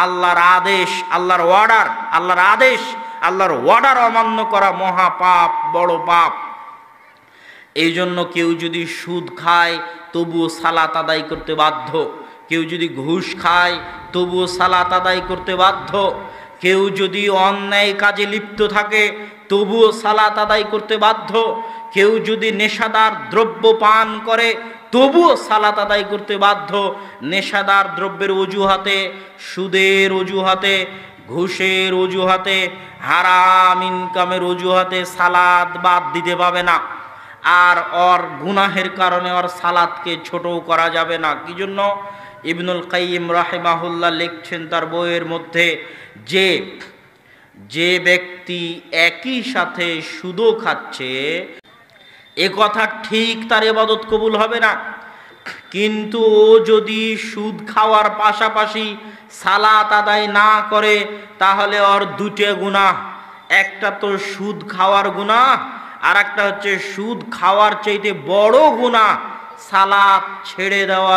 আল্লাহর আদেশ, আল্লাহর অর্ডার, আল্লাহর আদেশ, আল্লাহর অর্ডার অমান্য করা মহা পাপ, বড় পাপ। এই জন্য কেউ যদি সুদ খায় তবুও সালাত আদায় করতে বাধ্য, কেউ যদি ঘুষ খায় তবুও সালাত আদায় করতে বাধ্য, কেউ যদি অন্যায় কাজে লিপ্ত থাকে তবুও সালাত আদায় করতে বাধ্য, কেউ যদি নেশাদার দ্রব্য পান করে তবুও সালাত আদায় করতে বাধ্য। নেশাদার দ্রব্যের অজুহাতে, সুদের অজুহাতে, ঘুষের অজুহাতে, হারাম ইনকামের অজুহাতে সালাত বাদ দিতে পাবে না। আর ওর গুনাহের কারণে ওর সালাতকে ছোটও করা যাবে না। কি জন্য? ইবনুল কাইয়িম রাহিমাহুল্লাহ লিখছেন তার বইয়ের মধ্যে যে যে ব্যক্তি একই সাথে সুদও খাচ্ছে, এ কথা ঠিক তার ইবাদত কবুল হবে না। কিন্তু ও যদি সুদ খাওয়ার পাশাপাশি সালাত আদায় না করে তাহলে ওর দুটো গুনাহ, একটা তো সুদ খাওয়ার গুনাহ, আর একটা হচ্ছে সুদ খাওয়ার চাইতে বড় গুনাহ সালাত ছেড়ে দেওয়া।